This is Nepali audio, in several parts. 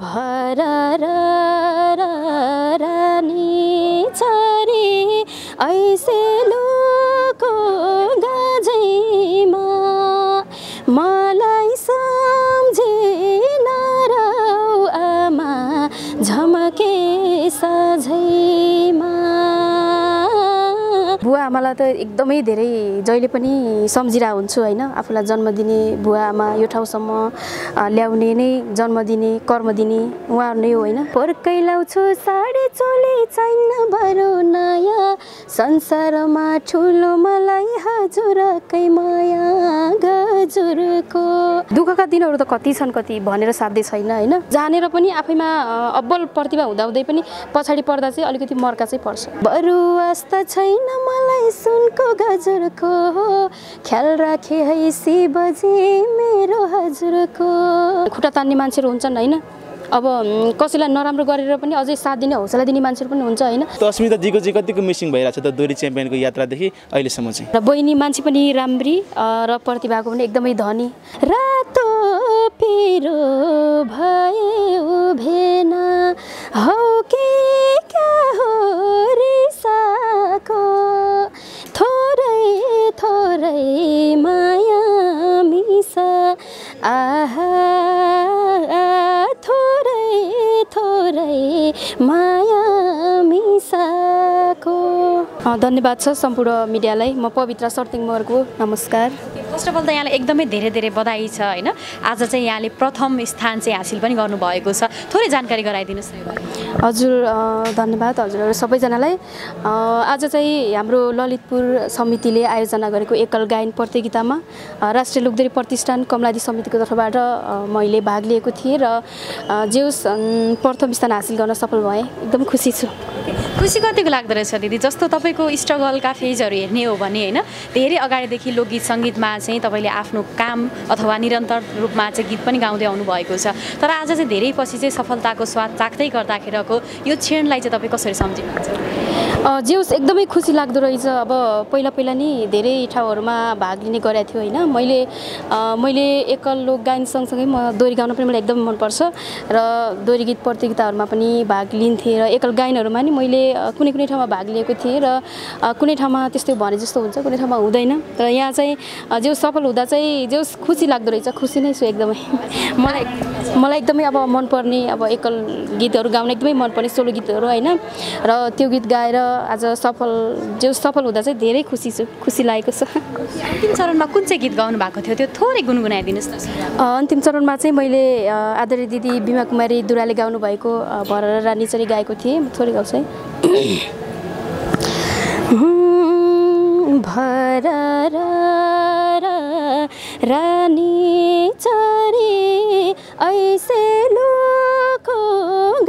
भरर रानी छरी ऐसे लोको गाजैमा मलाई सम्झेन रौ आमा झमके सझैमा। बुवा आमालाई त एकदमै धेरै जहिले पनि सम्झिरा हुन्छु हैन। आफूलाई जन्म दिने बुवा आमा यो ठाउँसम्म ल्याउने नै जन्म दिने कर्म दिने उहाँहरू नै हो हैन। पर्कै लाउँछु साडी चोली चाहिन्न भरो नयाँ संसारमा ठुलो मलाई हजुरकै माया गजुरको। दुःखका दिनहरू त कति छन् कति भनेर साध्य छैन हैन। जानेर पनि आफैमा अब्बल प्रतिभा हुँदाहुँदै पनि पछाडि पर्दा चाहिँ अलिकति मर्का चाहिँ पर्छ। बरु वास्ता छैन मलाई सुनको गजुरको ख्याल राखे है शिवजी मेरो हजुरको। खुट्टा तान्ने मान्छेहरू हुन्छन् हैन। अब कसैलाई नराम्रो गरेर पनि अझै साथ दिने हौसला दिने मान्छेहरू पनि हुन्छ हैन। त अस्मिताजीको चाहिँ कतिको मिसिङ भइरहेछ त दोरी च्याम्पियनको यात्रादेखि अहिलेसम्म चाहिँ। र बहिनी मान्छे पनि राम्री र प्रतिभाको पनि एकदमै धनी। रातो पिरो भए उभेन हौ के क्या हो रिसाको थोरै थोरै माया मिसा आहा थोरै थोरै माया मिसाको। धन्यवाद छ सम्पूर्ण मिडियालाई। म पवित्र सर्तिङ मगरको नमस्कार। फर्स्ट अफ अल त यहाँलाई एकदमै धेरै धेरै बधाई छ हैन। आज चाहिँ यहाँले प्रथम स्थान चाहिँ हासिल पनि गर्नुभएको छ। थोरै जानकारी गराइदिनुस् न। हजुर धन्यवाद हजुरहरू सबैजनालाई। आज चाहिँ हाम्रो ललितपुर समितिले आयोजना गरेको एकल गायन प्रतियोगितामा राष्ट्रिय लोकदोरी प्रतिष्ठान कमलादी समितिको तर्फबाट मैले भाग लिएको थिएँ र जे होस् प्रथम स्थान हासिल गर्न सफल भएँ। एकदम खुसी छु। खुसी कतिको लाग्दो रहेछ दिदी? जस्तो तपाईँको स्ट्रगलका फेजहरू हेर्ने हो भने होइन, धेरै अगाडिदेखि लोकगीत सङ्गीतमा चाहिँ तपाईँले आफ्नो काम अथवा निरन्तर रूपमा चाहिँ गीत पनि गाउँदै आउनुभएको छ। तर आज चाहिँ धेरै पछि चाहिँ सफलताको स्वाद चाख्दै गर्दाखेरिको यो क्षणलाई चाहिँ तपाईँ कसरी सम्झिनुहुन्छ? जे होस् एकदमै खुसी लाग्दो रहेछ। अब पहिला पहिला नि धेरै ठाउँहरूमा भाग लिने गरेको थियो होइन। मैले एकल लोक गायन सँगसँगै म दोहोरी गाउन पनि मलाई एकदमै मनपर्छ र दोहोरी गीत प्रतियोगिताहरूमा पनि भाग लिन्थेँ र एकल गायनहरूमा नि मैले कुनै कुनै ठाउँमा भाग लिएको थिएँ र कुनै ठाउँमा त्यस्तो भने जस्तो हुन्छ, कुनै ठाउँमा हुँदैन। तर यहाँ चाहिँ जे सफल हुँदा चाहिँ जे खुसी लाग्दो रहेछ। खुसी नै छु एकदमै। मलाई एकदमै अब मनपर्ने अब एकल गीतहरू गाउन एकदमै मनपर्ने सोलो गीतहरू होइन। र त्यो गीत गाएर आज सफल हुँदा चाहिँ धेरै खुसी छु, खुसी लागेको छ। अन्तिम चरणमा कुन चाहिँ गीत गाउनु भएको थियो त्यो थोरै गुनगुनाइदिनुहोस् न। अन्तिम चरणमा चाहिँ मैले आदरणीय दिदी बिमा कुमारी दुराले गाउनु भएको भरर रानी चरी गाएको थिएँ। थोरै गाउँछु है। भरर रानी चरी ऐसे लोको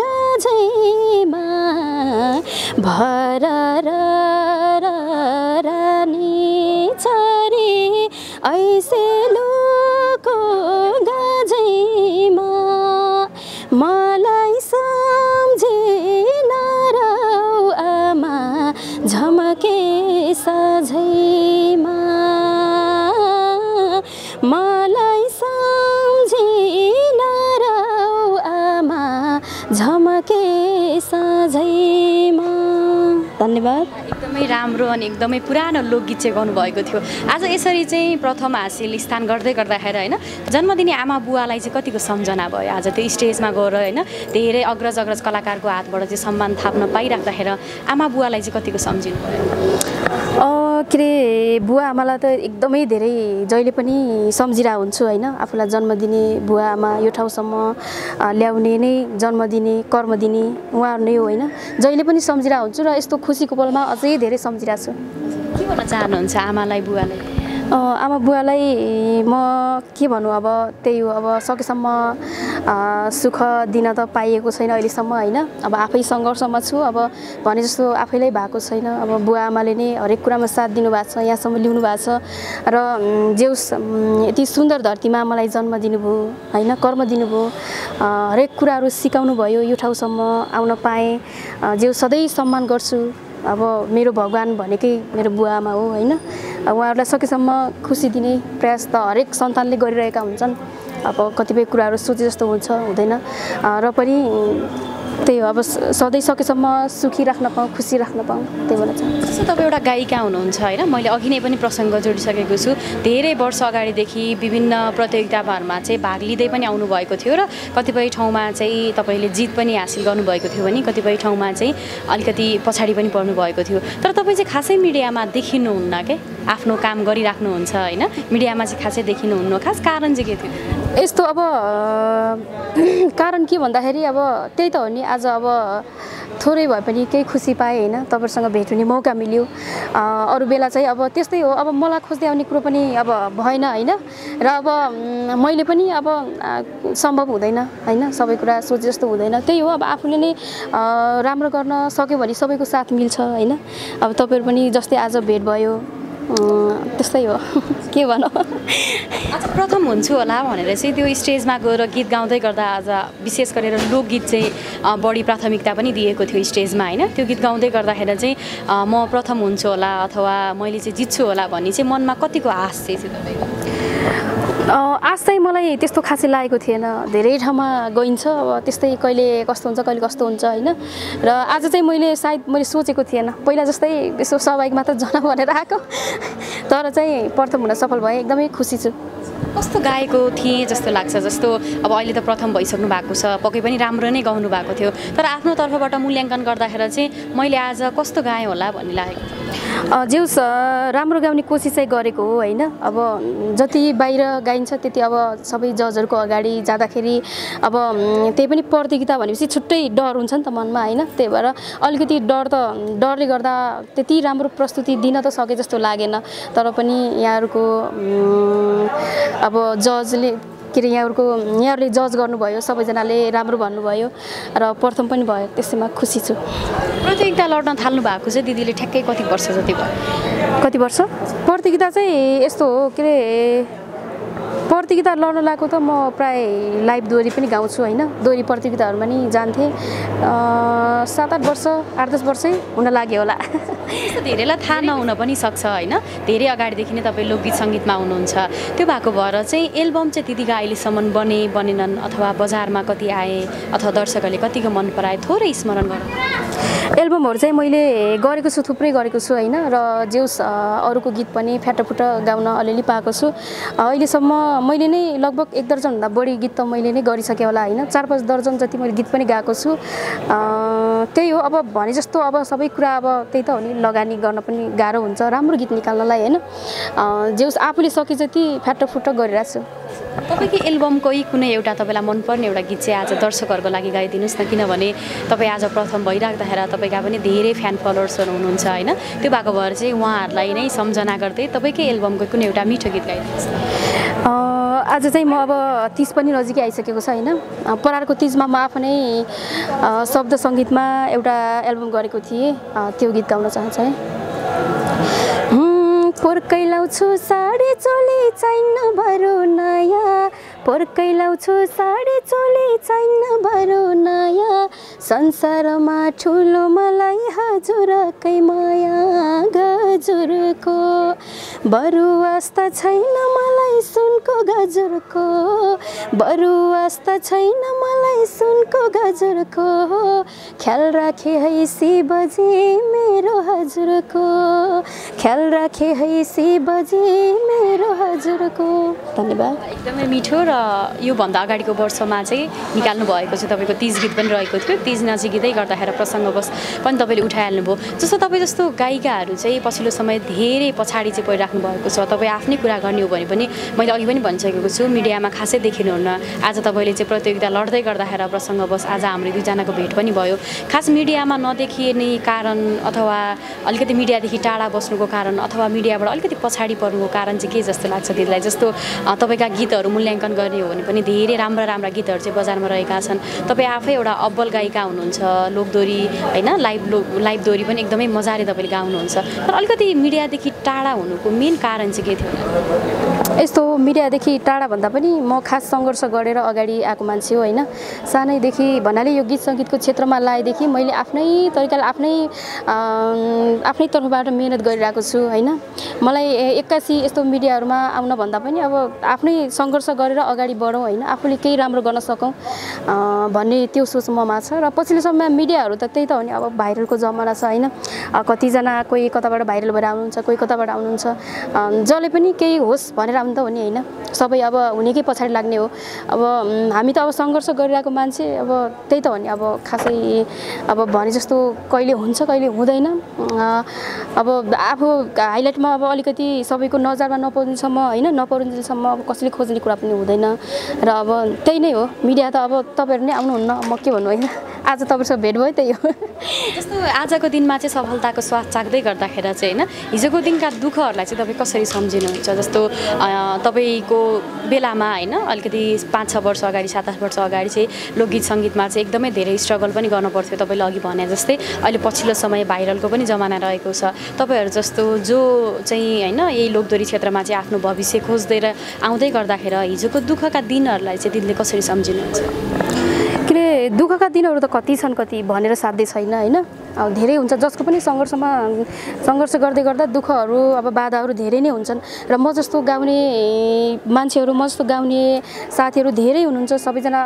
गाजैमा भरर रानी चरी ऐसे लोको गाजैमा मलाई सम्झेन रौ आमा झमके सझैमा मलाई सम्झेन रौ आमा झमके सझैमा। धन्यवाद। एकदमै राम्रो अनि एकदमै पुरानो लोकगीत चाहिँ गाउनुभएको थियो। आज यसरी चाहिँ प्रथम हासिल स्थान गर्दै गर्दाखेरि होइन, जन्मदिने आमा बुवालाई चाहिँ कतिको सम्झना भयो? आज त्यो स्टेजमा गएर होइन धेरै अग्रज अग्रज कलाकारको हातबाट चाहिँ सम्मान थाप्न पाइराख्दाखेरि आमा बुवालाई चाहिँ कतिको सम्झिनु भयो? के अरे बुवा आमालाई त एकदमै धेरै जहिले पनि सम्झिरा हुन्छु होइन। आफूलाई जन्म दिने बुवा आमा यो ठाउँसम्म ल्याउने नै जन्म दिने कर्म दिने उहाँहरू नै हो होइन। जहिले पनि सम्झिरा हुन्छु र यस्तो खुसीको पलमा अझै धेरै सम्झिरा छु। के भन्न चाहनुहुन्छ आमालाई बुवालाई? आमा बुवालाई म के भनौँ अब त्यही हो। अब सकेसम्म सुख दिन त पाइएको छैन अहिलेसम्म होइन। अब आफै सङ्घर्षमा छु। अब भने जस्तो आफैलाई भएको छैन। अब बुवा आमाले नै हरेक कुरामा साथ दिनुभएको छ, यहाँसम्म ल्याउनु भएको छ र जे होस् यति सुन्दर धरतीमा मलाई जन्म दिनुभयो होइन, कर्म दिनुभयो, हरेक कुराहरू सिकाउनु भयो, यो ठाउँसम्म आउन पाएँ। जे सधैँ सम्मान गर्छु। अब मेरो भगवान भनेकै मेरो बुवा आमा हो होइन। उहाँहरूलाई सकेसम्म खुसी दिने प्रयास त हरेक सन्तानले गरिरहेका हुन्छन्। अब कतिपय कुराहरू सोचे जस्तो हुन्छ हुँदैन र पनि त्यही हो अब सधैँ सकेसम्म सुखी राख्न पाऊँ खुसी राख्न पाऊँ त्यही भन्न चाहन्छु। जस्तो तपाईँ एउटा गायिका हुनुहुन्छ होइन, मैले अघि नै पनि प्रसङ्ग जोडिसकेको छु। धेरै वर्ष अगाडिदेखि विभिन्न प्रतियोगिताहरूमा चाहिँ भाग लिँदै पनि आउनुभएको थियो र कतिपय ठाउँमा चाहिँ तपाईँले जित पनि हासिल गर्नुभएको थियो भने कतिपय ठाउँमा चाहिँ अलिकति पछाडि पनि पर्नु भएको थियो। तर तपाईँ चाहिँ खासै मिडियामा देखिनुहुन्न के, आफ्नो काम गरिराख्नुहुन्छ होइन, मिडियामा चाहिँ खासै देखिनुहुन्न, खास कारण चाहिँ के थियो? यस्तो अब कारण के भन्दाखेरि अब त्यही त हो नि, आज अब थोरै भए पनि केही खुसी पाएँ होइन, तपाईँहरूसँग भेट हुने मौका मिल्यो। अरू बेला चाहिँ अब त्यस्तै हो, अब मलाई खोज्दै आउने कुरो पनि अब भएन होइन, र अब मैले पनि अब सम्भव हुँदैन होइन, सबै कुरा सोचे जस्तो हुँदैन। त्यही हो अब आफूले नै राम्रो गर्न सक्यो भने सबैको साथ मिल्छ होइन। अब तपाईँहरू पनि जस्तै आज भेट भयो त्यस्तै हो के भनौँ। अच्छा, प्रथम हुन्छु होला भनेर चाहिँ त्यो स्टेजमा गएर गीत गाउँदै गर्दा आज विशेष गरेर लोकगीत चाहिँ बढी प्राथमिकता पनि दिएको थियो स्टेजमा होइन। त्यो गीत गाउँदै गर्दाखेरि चाहिँ म प्रथम हुन्छु होला अथवा मैले चाहिँ जित्छु होला भन्ने चाहिँ मनमा कतिको आश चाहिँ थियो तपाईँको? आश चाहिँ मलाई त्यस्तो खासै लागेको थिएन। धेरै ठाउँमा गइन्छ अब त्यस्तै कहिले कस्तो हुन्छ कहिले कस्तो हुन्छ होइन, र आज चाहिँ मैले सोचेको थिएन, पहिला जस्तै यसो सहभागी मात्र जना भनेर आएको, तर चाहिँ प्रथम हुन सफल भएँ, एकदमै खुसी छु। कस्तो गाएको थिएँ जस्तो लाग्छ? जस्तो अब अहिले त प्रथम भइसक्नु भएको छ, पक्कै पनि राम्रो नै गाउनु भएको थियो, तर आफ्नो तर्फबाट मूल्याङ्कन गर्दाखेरि चाहिँ मैले आज कस्तो गाएँ होला भन्ने लागेको छ? जेउस राम्रो गाउने कोसिस चाहिँ गरेको हो होइन। अब जति बाहिर गाइन्छ त्यति अब सबै जजहरूको अगाडि जाँदाखेरि अब त्यही पनि प्रतियोगिता भनेपछि छुट्टै डर हुन्छ नि त मनमा होइन, त्यही भएर अलिकति डरले गर्दा त्यति राम्रो प्रस्तुति दिन त सके जस्तो लागेन। तर पनि यहाँहरूको अब जजले के अरे यहाँहरूले जज गर्नुभयो, सबैजनाले राम्रो भन्नुभयो र प्रथम पनि भयो, त्यसैमा खुसी छु। प्रतियोगिता लड्न थाल्नु भएको चाहिँ दिदीले ठ्याक्कै कति वर्ष जति भयो? कति वर्ष? प्रतियोगिता चाहिँ यस्तो हो के अरे, प्रतियोगिता लड्न लागेको त म प्राय लाइभ दोहोरी पनि गाउँछु होइन, दोहोरी प्रतियोगिताहरूमा नि जान्थेँ। 7-8 वर्ष 8-10 वर्षै हुन लाग्यो होला। त्यस्तो धेरैलाई थाहा नहुन पनि सक्छ होइन, धेरै अगाडिदेखि नै तपाईँ लोकगीत सङ्गीतमा हुनुहुन्छ। त्यो भएको भएर चाहिँ एल्बम चाहिँ दिदीका अहिलेसम्म बनेनन् अथवा बजारमा कति आए अथवा दर्शकहरूले कतिको मन पराए, थोरै स्मरण गरौँ। एल्बमहरू चाहिँ मैले गरेको छु, थुप्रै गरेको छु होइन, र जेउस अरूको गीत पनि फ्याटफुट गाउन अलिअलि पाएको छु। अहिलेसम्म मैले नै लगभग 1 दर्जनभन्दा बढी गीत त मैले नै गरिसकेँ होला होइन, 4-5 दर्जन जति मैले गीत पनि गाएको छु। त्यही हो अब भने जस्तो अब सबै कुरा अब त्यही त हो नि, लगानी गर्न पनि गाह्रो हुन्छ राम्रो गीत निकाल्नलाई होइन। जेउस आफूले सके जति फ्याटफुट गरिरहेको छु। तपाईँको एल्बमकै कुनै एउटा तपाईँलाई मनपर्ने एउटा गीत चाहिँ आज दर्शकहरूको लागि गाइदिनुहोस् न, किनभने तपाईँ आज प्रथम भइराख्दाखेरि तपाईँका पनि धेरै फ्यान फलोवर्सहरू हुनुहुन्छ होइन, त्यो भएको भएर चाहिँ उहाँहरूलाई नै सम्झना गर्दै तपाईँकै एल्बमको कुनै एउटा मिठो गीत गाइदिनुहोस् न। आज चाहिँ म अब 30 पनि नजिकै आइसकेको छ होइन, परारको तिजमा म आफ्नै शब्द सङ्गीतमा एउटा एल्बम गरेको थिएँ, त्यो गीत गाउन चाहन्छु है। पोर्कै लाउँछु साडी चोली चाहिन्न भरो नयाँ, पोर्कै लाउँछु साडी चोली चाहिन्न भरो नयाँ, संसारमा ठुलो मलाई हजुरकै माया गजुरको, बरु वास्ता छैन मलाई सुनको गजुरको, बरु वास्ता छैन मलाई सुनको गजुरको, ख्याल राखे है शिवजी मेरो हजुरको, ख्याल राखे है शिवजी मेरो हजुरको। धन्यवाद। एकदमै मिठो। र योभन्दा अगाडिको वर्षमा चाहिँ निकाल्नु भएको छ तपाईँको तीज गीत पनि रहेको थियो, तीज नजिकै गर्दाखेरि प्रसङ्गवश पनि तपाईँले उठाइहाल्नुभयो। जस्तो तपाईँ जस्तो गायिकाहरू चाहिँ पछिल्लो समय धेरै पछाडि चाहिँ परिराख्नु भएको छ। तपाईँ आफ्नै कुरा गर्ने हो भने पनि मैले अघि पनि भनिसकेको छु, मिडियामा खासै देखिनुहुन्न। आज तपाईँले चाहिँ प्रतियोगिता लड्दै गर्दाखेरि प्रसङ्गवश आज हाम्रो दुईजनाको भेट पनि भयो। खास मिडियामा नदेखिने कारण अथवा अलिकति मिडियादेखि टाढा बस्नुको कारण अथवा मिडियाबाट अलिकति पछाडि पर्नुको कारण चाहिँ के जस्तो लाग्छ दिदीलाई? जस्तो तपाईँका गीतहरू मूल्याङ्कन गर्ने हो भने पनि धेरै राम्रा गीतहरू चाहिँ बजारमा रहेका छन्। तपाईँ आफै एउटा अब्बल गायिका हुनुहुन्छ, लोकदोरी होइन, लाइभ दोहोरी पनि एकदमै मजाले तपाईँले गाउनुहुन्छ, तर अलिकति मिडियादेखि टाढा हुनुको मेन कारण चाहिँ के थियो? यस्तो मिडियादेखि टाढा भन्दा पनि म खास सङ्घर्ष गरेर अगाडि आएको मान्छे हो होइन। सानैदेखि भन्नाले यो गीत सङ्गीतको क्षेत्रमा लागेदेखि मैले आफ्नै तरिकाले आफ्नै तर्फबाट मेहनत गरिरहेको छु होइन। मलाई एक्कासी यस्तो मिडियाहरूमा आउन भन्दा पनि अब आफ्नै सङ्घर्ष गरेर अगाडि बढौँ होइन, आफूले केही राम्रो गर्न सकौँ भन्ने त्यो सोच ममा छ। र पछिल्लो समयमा मिडियाहरू त त्यही त हो नि, अब भाइरलको जमाना छ होइन। कतिजना कोही कताबाट भाइरल भएर आउनुहुन्छ, कोही कताबाट आउनुहुन्छ, जसले पनि केही होस् भनेर आउनु त हो नि होइन। सबै अब हुनेकै पछाडि लाग्ने हो। अब हामी त अब सङ्घर्ष गरिरहेको मान्छे, अब त्यही त हो नि। अब खासै अब भने जस्तो कहिले हुन्छ कहिले हुँदैन। अब आफू हाइलाइटमा अब अलिकति सबैको नजरमा नपरुन्जेलसम्म होइन, नपरुन्जेलसम्म अब कसैले खोज्ने कुरा पनि हुँदैन। र अब त्यही नै हो मिडिया त। अब तपाईँहरू नै आउनुहुन्न, म के भन्नु होइन। आज तपाईँसँग भेट भयो त्यही हो। जस्तो आजको दिनमा चाहिँ सफलताको स्वाद चाख्दै गर्दाखेरि चाहिँ होइन, हिजोको दिनका दुःखहरूलाई चाहिँ तपाईँ कसरी सम्झिनुहुन्छ? जस्तो तपाईँको बेलामा होइन, अलिकति 5-6 वर्ष अगाडि 7-8 वर्ष अगाडि चाहिँ लोकगीत सङ्गीतमा चाहिँ एकदमै धेरै स्ट्रगल पनि गर्नु पर्थ्यो। तपाईँले अघि भने जस्तै अहिले पछिल्लो समय भाइरलको पनि जमाना रहेको छ। तपाईँहरू जस्तो जो चाहिँ होइन यही लोकदोरी क्षेत्रमा चाहिँ आफ्नो भविष्य खोज्दै र आउँदै गर्दाखेरि हिजोको दुःखका दिनहरूलाई चाहिँ दिदीले कसरी सम्झिनुहुन्छ? किन दुःखका दिनहरू त कति छन्, कति भनेर साध्य छैन होइन। अब धेरै हुन्छ, जसको पनि सङ्घर्ष गर्दै गर्दा दुःखहरू अब बाधाहरू धेरै नै हुन्छन्। र म जस्तो गाउने मान्छेहरू, म जस्तो गाउने साथीहरू धेरै हुनुहुन्छ। सबैजना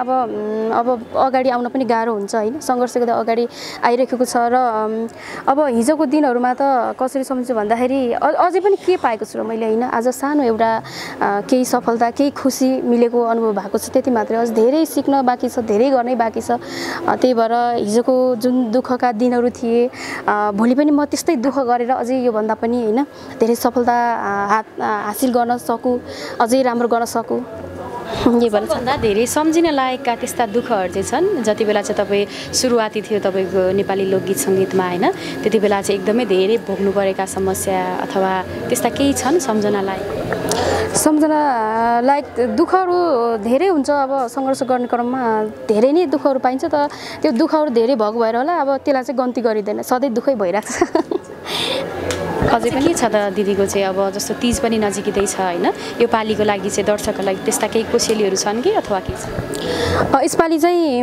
अब अगाडि आउन पनि गाह्रो हुन्छ होइन, सङ्घर्ष गर्दा अगाडि आइरहेको छ। र अब हिजोको दिनहरूमा त कसरी सम्झिन्छु भन्दाखेरि अझै पनि के पाएको छु र मैले होइन। आज सानो एउटा केही सफलता, केही खुसी मिलेको अनुभव भएको छ, त्यति मात्रै। अझ धेरै सिक्न बाँकी छ, धेरै गर्नै बाँकी छ। त्यही भएर हिजोको जुन दुःखका दिनहरू थिए, भोलि पनि म त्यस्तै दुःख गरेर अझै योभन्दा पनि होइन धेरै सफलता हासिल गर्न सकूँ, अझै राम्रो गर्न सकूँ। भन्दा धेरै सम्झिन लायकका त्यस्ता दुःखहरू चाहिँ छन् जति बेला चाहिँ तपाईँ सुरुवाती थियो तपाईँको नेपाली लोकगीत सङ्गीतमा होइन, त्यति बेला चाहिँ एकदमै धेरै भोग्नु परेका समस्या अथवा त्यस्ता केही छन् सम्झना लायक दुःखहरू धेरै हुन्छ। अब सङ्घर्ष गर्ने क्रममा धेरै नै दुःखहरू पाइन्छ। त त्यो दुःखहरू धेरै भएको भएर होला अब त्यसलाई चाहिँ गन्ती गरिँदैन, सधैँ दुःखै भइरहेको छ। अझै पनि छ त दिदीको चाहिँ अब जस्तो तीज पनि नजिकै छ होइन, यो पालिको लागि चाहिँ दर्शकहरूलाई त्यस्ता केही कोसेलीहरू छन् कि अथवा के छ? यसपालि चाहिँ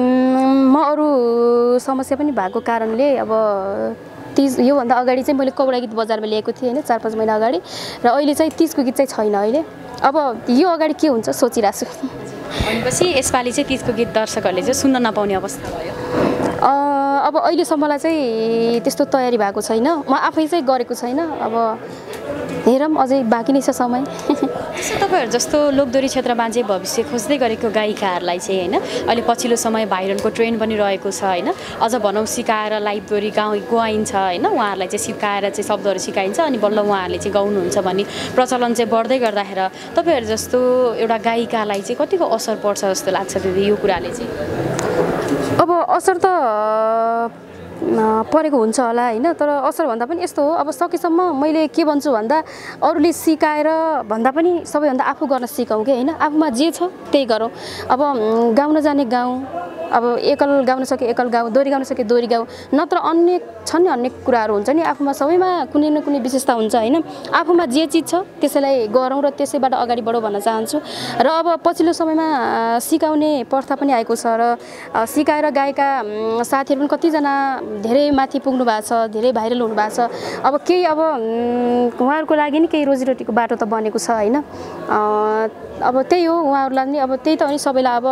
म अरू समस्या पनि भएको कारणले अब तीज योभन्दा अगाडि चाहिँ मैले कौडा गीत बजारमा ल्याएको थिएँ होइन, 4-5 महिना अगाडि। र अहिले चाहिँ तीजको गीत चाहिँ छैन अहिले। अब यो अगाडि के हुन्छ सोचिरहेको छु। भनेपछि यसपालि चाहिँ तीजको गीत दर्शकहरूले चाहिँ सुन्न नपाउने अवस्था भयो? अब अहिलेसम्मलाई चाहिँ त्यस्तो तयारी भएको छैन, म आफै चाहिँ गरेको छैन। अब हेरौँ, अझै बाँकी नै छ समय। त्यसो तपाईँहरू जस्तो लोकदोरी क्षेत्रमा चाहिँ भविष्य खोज्दै गरेको गायिकाहरूलाई चाहिँ होइन, अहिले पछिल्लो समय भाइरलको ट्रेन्ड पनि रहेको छ होइन, अझ भनौँ सिकाएर लाइभ दोरी गाइन्छ होइन, उहाँहरूलाई चाहिँ सिकाएर चाहिँ शब्दहरू सिकाइन्छ अनि बल्ल उहाँहरूले चाहिँ गाउनुहुन्छ भन्ने प्रचलन चाहिँ बढ्दै गर्दाखेरि तपाईँहरू जस्तो एउटा गायिकालाई चाहिँ कतिको असर पर्छ जस्तो लाग्छ दिदी यो कुराले चाहिँ? अब असर त परेको हुन्छ होला होइन, तर असर भन्दा पनि यस्तो हो, अब सकेसम्म मैले के भन्छु भन्दा अरूले सिकाएर भन्दा पनि सबैभन्दा आफू गर्न सिकाउँ कि होइन। आफूमा जे छ त्यही गरौँ। अब गाउन जाने गाउँ, अब एकल गाउन सके एकल गाउँ, दोहोरी गाउन सके दोहोरी गाउँ, नत्र अन्य छन् नि अन्य कुराहरू हुन्छ नि। आफूमा सबैमा कुनै न कुनै विशेषता हुन्छ होइन। आफूमा जे चिज छ त्यसैलाई गरौँ र त्यसैबाट अगाडि बढौँ भन्न चाहन्छु। र अब पछिल्लो समयमा सिकाउने प्रथा पनि आएको छ र सिकाएर गाएका साथीहरू पनि कतिजना धेरै माथि पुग्नु भएको छ, धेरै भाइरल हुनु भएको छ। अब केही अब उहाँहरूको लागि नि केही रोजीरोटीको बाटो त बनेको छ होइन। अब त्यही हो, उहाँहरूलाई नि अब त्यही त हो नि, सबैलाई अब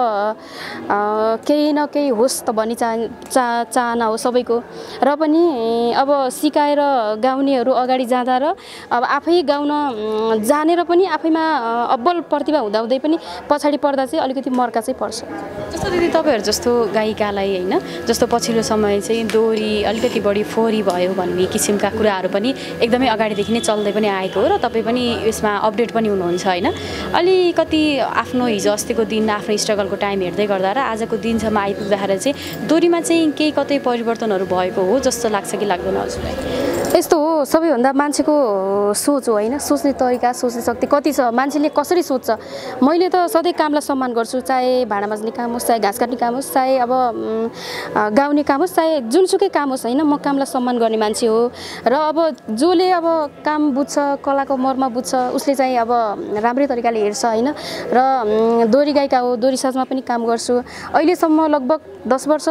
केही न केही होस् त भन्ने चाहना हो सबैको। र पनि अब सिकाएर गाउनेहरू अगाडि जाँदा र अब आफै गाउन जानेर पनि आफैमा अब्बल प्रतिभा हुँदाहुँदै पनि पछाडि पर्दा चाहिँ अलिकति मर्का चाहिँ पर्छ। जस्तो दिदी तपाईँहरू जस्तो गायिकालाई होइन, जस्तो पछिल्लो समय चाहिँ दोहोरी अलिकति बढी फोहोरी भयो भन्ने किसिमका कुराहरू पनि एकदमै अगाडिदेखि नै चल्दै पनि आएको हो र तपाईँ पनि यसमा अपडेट पनि हुनुहुन्छ होइन। अलिकति आफ्नो हिजो अस्तिको दिन आफ्नो स्ट्रगलको टाइम हेर्दै गर्दा र आजको दिनसम्म आइपुग्दाखेरि चाहिँ दोहोरीमा चाहिँ केही कतै परिवर्तनहरू भएको हो जस्तो लाग्छ कि लाग्दैन हजुरलाई? यस्तो हो सबैभन्दा मान्छेको सोच हो होइन सोच्ने तरिका सोच्ने शक्ति कति छ मान्छेले कसरी सोच्छ मैले त सधैँ कामलाई सम्मान गर्छु चाहे भाँडा माझ्ने काम होस् चाहे घाँस काट्ने काम होस् चाहे अब गाउने काम होस् चाहे जुनसुकै काम होस् होइन म कामलाई सम्मान गर्ने मान्छे हो र अब जसले अब काम बुझ्छ कलाको मर्म बुझ्छ उसले चाहिँ अब राम्रै तरिकाले हेर्छ होइन र दोहोरी गायिका हो दोहोरी साजमा पनि काम गर्छु अहिलेसम्म लगभग 10 वर्ष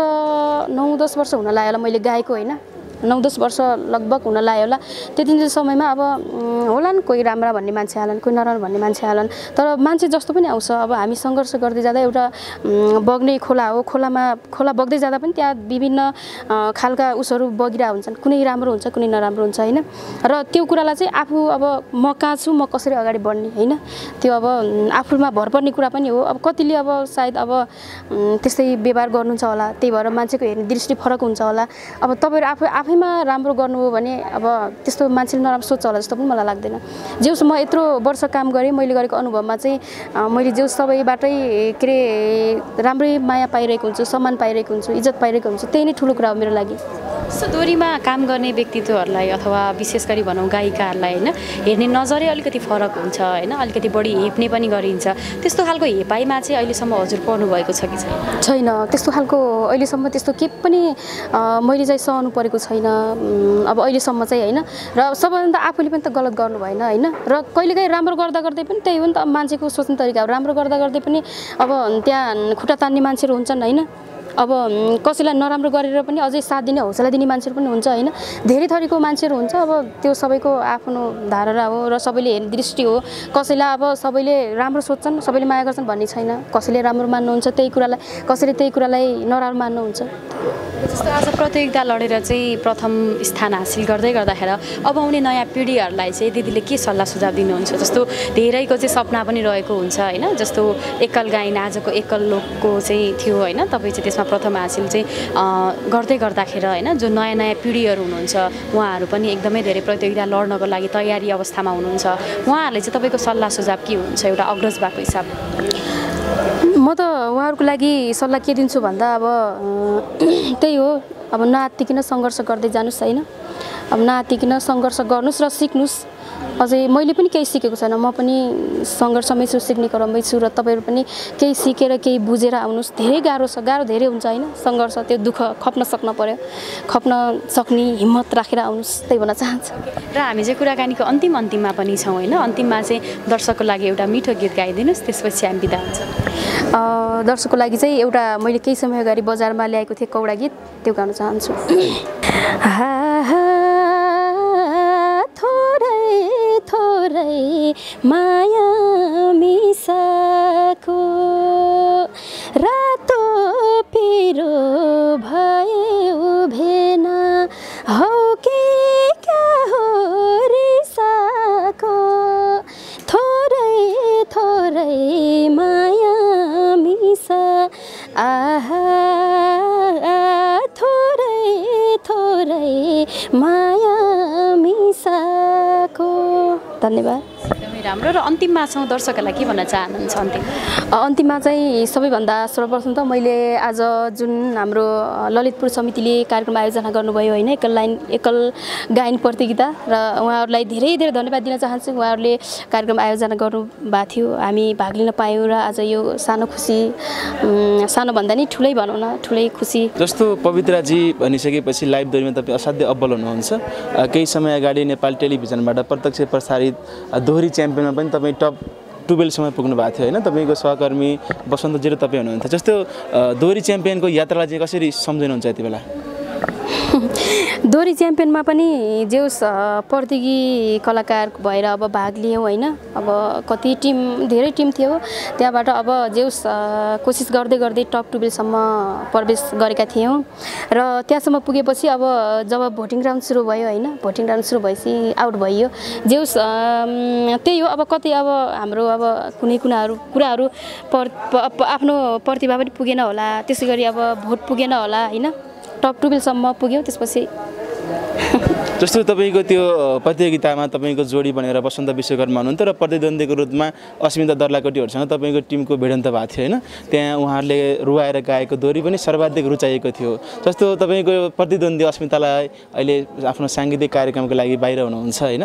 9-10 वर्ष हुन लाग्यो होला मैले गाएको होइन 9-10 वर्ष लगभग हुन लाग्यो होला त्यति समयमा अब होला नि कोही राम्रा भन्ने मान्छे आलान् कोही नराम्रो भन्ने मान्छे आलान् तर मान्छे जस्तो पनि आउँछ अब हामी सङ्घर्ष गर्दै जाँदा एउटा बग्ने खोला हो खोला बग्दै जाँदा पनि त्यहाँ विभिन्न खालका उसहरू बगिरहेका हुन्छन् कुनै राम्रो हुन्छ कुनै नराम्रो हुन्छ होइन र त्यो कुरालाई चाहिँ आफू अब म कहाँ छु म कसरी अगाडि बढ्ने होइन त्यो अब आफूमा भर पर्ने कुरा पनि हो अब कतिले अब सायद अब त्यस्तै व्यवहार गर्नुहुन्छ होला त्यही भएर मान्छेको हेर्ने दृष्टि फरक हुन्छ होला अब तपाईहरु आफैमा राम्रो गर्नु हो भने अब त्यस्तो मान्छेले नराम्रो सोच्छ होला जस्तो पनि मलाई लाग्दैन जेउस म यत्रो वर्ष काम गरेँ मैले गरेको अनुभवमा चाहिँ मैले जेउस सबैबाटै के रे राम्रै माया पाइरहेको हुन्छु सम्मान पाइरहेको हुन्छु इज्जत पाइरहेको हुन्छु त्यही नै ठुलो कुरा हो मेरो लागि सो दोहोरीमा काम गर्ने व्यक्तित्वहरूलाई अथवा विशेष गरी भनौँ गायिकाहरूलाई होइन हेर्ने नजरै अलिकति फरक हुन्छ होइन अलिकति बढी हेप्ने पनि गरिन्छ त्यस्तो खालको हेपाइमा चाहिँ अहिलेसम्म हजुर पर्नु भएको छ कि छैन त्यस्तो खालको अहिलेसम्म त्यस्तो के पनि मैले चाहिँ सहनु परेको छैन अब अहिलेसम्म चाहिँ होइन र सबैभन्दा आफूले पनि त गलत गर्नु भएन होइन र कहिलेकाहीँ राम्रो गर्दा गर्दै पनि त्यही हो नि त मान्छेको सोच्ने तरिका राम्रो गर्दा गर्दै पनि अब त्यहाँ खुट्टा तान्ने मान्छेहरू हुन्छन् होइन अब कसैलाई नराम्रो गरेर पनि अझै साथ दिने हौसला दिने मान्छेहरू पनि हुन्छ होइन धेरै थरीको मान्छेहरू हुन्छ अब त्यो सबैको आफ्नो धारणा हो र सबैले हेर्ने दृष्टि हो कसैलाई अब सबैले राम्रो सोच्छन् सबैले माया गर्छन् भन्ने छैन कसैले राम्रो मान्नुहुन्छ त्यही कुरालाई कसैले त्यही कुरालाई नराम्रो मान्नुहुन्छ जस्तो आज प्रतियोगिता लडेर चाहिँ प्रथम स्थान हासिल गर्दै गर्दाखेरि अब आउने नयाँ पिँढीहरूलाई चाहिँ दिदीले के सल्लाह सुझाव दिनुहुन्छ जस्तो धेरैको चाहिँ सपना पनि रहेको हुन्छ होइन जस्तो एकल गायन आजको एकल लोकको चाहिँ थियो होइन तपाईँ चाहिँ त्यसमा प्रथम हासिल चाहिँ गर्दै गर्दाखेरि होइन जो नयाँ नयाँ पिँढीहरू हुनुहुन्छ उहाँहरू पनि एकदमै धेरै प्रतियोगिता लड्नको लागि तयारी अवस्थामा हुनुहुन्छ उहाँहरूले चाहिँ तपाईँको सल्लाह सुझाव के हुन्छ एउटा अग्रज भएको हिसाबले म त उहाँहरूको लागि सल्लाह के दिन्छु भन्दा अब त्यही हो अब नआत्तिकिन सङ्घर्ष गर्दै जानुस् होइन अब नआत्तिकिन सङ्घर्ष गर्नुस् र सिक्नुस् अझै मैले पनि केही सिकेको छैन म पनि सङ्घर्षमै छु सिक्ने क्रममै छु र तपाईँहरू पनि केही सिकेर केही बुझेर आउनुहोस् धेरै गाह्रो छ गाह्रो धेरै हुन्छ होइन सङ्घर्ष त्यो दुःख खप्न सक्न पर्यो खप्न सक्ने हिम्मत राखेर आउनुहोस् त्यही भन्न चाहन्छु र हामी चाहिँ कुराकानीको अन्तिममा पनि छौँ होइन अन्तिममा चाहिँ दर्शकको लागि एउटा मिठो गीत गाइदिनुहोस् त्यसपछि हामी बिदा हुन्छ दर्शकको लागि चाहिँ एउटा मैले केही समय अगाडि बजारमा ल्याएको थिएँ कौडा गीत त्यो गाउन चाहन्छु थोरै माया मिसाको रातो पिरो भए उभेन हौ के क्या हो रिसाको थोरै माया मिसा आहा थोरै माया मिसाको धन्यवाद एकदमै राम्रो र अन्तिममा छौँ दर्शकहरूलाई के भन्न चाहनुहुन्छ अन्तिममा चाहिँ सबैभन्दा सर्वप्रथम त मैले आज जुन हाम्रो ललितपुर समितिले कार्यक्रम आयोजना गर्नुभयो होइन एकल गायन प्रतियोगिता र उहाँहरूलाई धेरै धेरै धन्यवाद दिन चाहन्छु उहाँहरूले कार्यक्रम आयोजना गर्नुभएको थियो हामी भाग लिन पायौँ र आज यो सानो खुसी सानो भन्दा नि ठुलै भनौँ न ठुलै खुसी जस्तो पवित्राजी भनिसकेपछि लाइभ दोहोरीमा तपाईँ असाध्यै अब्बल हुनुहुन्छ केही समय अगाडि नेपाल टेलिभिजनबाट प्रत्यक्ष प्रसारित दोहोरी च्याम्पियनमा पनि तपाईँ टप 12 सम्म पुग्नु भएको थियो होइन तपाईँको सहकर्मी बसन्त जेरो तपाईँ हुनुहुन्थ्यो जस्तो दोहोरी च्याम्पियनको यात्रालाई चाहिँ कसरी सम्झिनुहुन्छ यति बेला दोहोरी च्याम्पियनमा पनि जेउस प्रतियोगी कलाकार भएर अब भाग लियौँ होइन अब कति धेरै टिम थियो त्यहाँबाट अब जेउस कोसिस गर्दै गर्दै टप 12 सम्म प्रवेश गरेका थियौँ र त्यहाँसम्म पुगेपछि अब जब भोटिङ राउन्ड सुरु भयो होइन भोटिङ राउन्ड सुरु भएपछि आउट भइयो जेउस त्यही हो अब कतै अब हाम्रो अब कुनै कुराहरू आफ्नो प्रतिभा पनि पुगेन होला त्यसै गरी अब भोट पुगेन होला होइन टप 12 सम्म पुग्यौँ त्यसपछि जस्तो तपाईँको त्यो प्रतियोगितामा तपाईँको जोडी बनेर वसन्त विश्वकर्मा हुनुहुन्थ्यो र प्रतिद्वन्दीको रूपमा अस्मिता दर्लाकोटीहरूसँग तपाईँको टिमको भिडन्त भएको थियो होइन, त्यहाँ उहाँहरूले रुवाएर गाएको दोहोरी पनि सर्वाधिक रुचाइएको थियो। जस्तो तपाईँको प्रतिद्वन्दी अस्मितालाई अहिले आफ्नो साङ्गीतिक कार्यक्रमको लागि बाहिर हुनुहुन्छ होइन,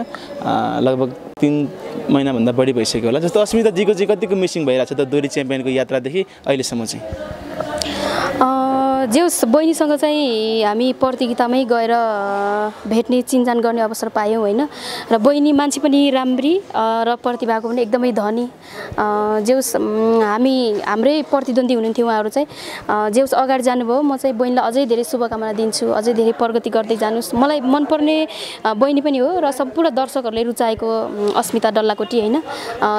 लगभग 3 महिनाभन्दा बढी भइसक्यो होला। जस्तो अस्मिताजीको चाहिँ कतिको मिसिङ भइरहेको छ त दोहोरी च्याम्पियनको यात्रादेखि अहिलेसम्म चाहिँ? जेउस बहिनीसँग चाहिँ हामी प्रतियोगितामै गएर भेट्ने चिनजान गर्ने अवसर पायौँ होइन, र बहिनी मान्छे पनि राम्री र प्रतिभाको पनि एकदमै धनी। जेउस हाम्रै प्रतिद्वन्दी हुनुहुन्थ्यो उहाँहरू चाहिँ, जेउस अगाडि जानुभयो, म चाहिँ बहिनीलाई अझै धेरै शुभकामना दिन्छु, अझै धेरै प्रगति गर्दै जानुहोस्। मलाई मनपर्ने बहिनी पनि हो र सम्पूर्ण दर्शकहरूले रुचाएको अस्मिता डल्लाकोटी होइन।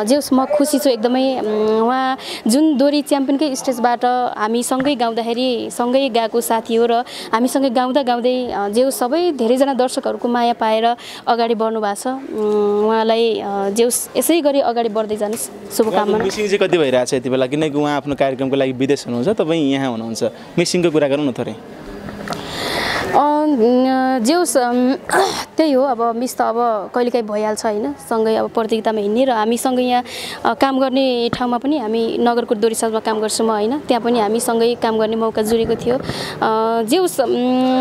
जेउस म खुसी छु एकदमै, उहाँ जुन दोहोरी च्याम्पियनकै स्टेजबाट हामीसँगै गाउँदाखेरि सँगै गएको साथी हो र हामीसँगै गाउँदा गाउँदै जेउ सबै धेरैजना दर्शकहरूको माया पाएर अगाडि बढ्नु भएको छ। उहाँलाई जेउस यसै गरी अगाडि बढ्दै जानुहोस्, शुभकामना। मिसिङ चाहिँ कति भइरहेछ यति बेला, किनकि उहाँ आफ्नो कार्यक्रमको लागि विदेश हुनुहुन्छ, तपाईँ यहाँ हुनुहुन्छ, मिसिङको कुरा गरौँ न थोरै। जेउस त्यही हो, अब मिस त अब कहिलेकाहीँ भइहाल्छ होइन, सँगै अब प्रतियोगितामा हिँड्ने र हामीसँगै यहाँ काम गर्ने ठाउँमा पनि हामी नगरकोट दोहोरी साजमा काम गर्छु म होइन, त्यहाँ पनि हामीसँगै काम गर्ने मौका जुरेको थियो। जेउस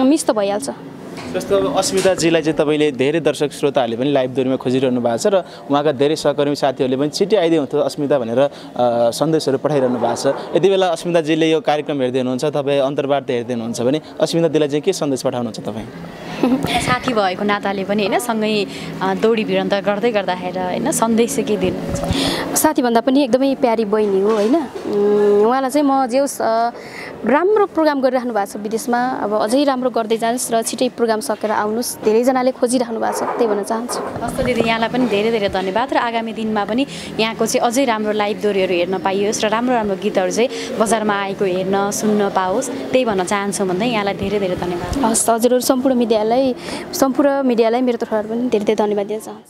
मिस त भइहाल्छ। जस्तो अब अस्मिताजीलाई चाहिँ तपाईँले धेरै दर्शक श्रोताहरूले पनि लाइभ दोहोरीमा खोजिरहनु भएको छ र उहाँका धेरै सहकर्मी साथीहरूले पनि छिट्टै आइदिनुहुन्थ्यो अस्मिता भनेर सन्देशहरू पठाइरहनु भएको छ। यति बेला अस्मिताजीले यो कार्यक्रम हेर्दै हुनुहुन्छ, तपाईँ अन्तर्वार्ता हेर्दै हुनुहुन्छ भने अस्मिताजीलाई चाहिँ के सन्देश पठाउनुहुन्छ तपाईँ? साथी भएको नाताले पनि होइन, सँगै दौडी भिडन्त गर्दै गर्दाखेरि होइन सन्देश चाहिँ के दिनुहुन्छ? साथीभन्दा पनि एकदमै प्यारी बहिनी हो होइन, उहाँलाई चाहिँ म जेउस राम्रो प्रोग्राम गरिराख्नु भएको छ विदेशमा, अब अझै राम्रो गर्दै जानुहोस् र छिटै प्रोग्राम सकेर आउनुहोस्, धेरैजनाले खोजिराख्नु भएको छ, त्यही भन्न चाहन्छु। हस्त दिदी, यहाँलाई पनि धेरै धेरै धन्यवाद र आगामी दिनमा पनि यहाँको चाहिँ अझै राम्रो लाइभ दोहोरीहरू हेर्न पाइयोस् र राम्रो राम्रो गीतहरू चाहिँ बजारमा आएको हेर्न सुन्न पाओस्, त्यही भन्न चाहन्छु भन्दै यहाँलाई धेरै धेरै धन्यवाद। हस् हजुर, सम्पूर्ण मिडियालाई मेरो तर्फबाट पनि धेरै धेरै धन्यवाद दिन चाहन्छु।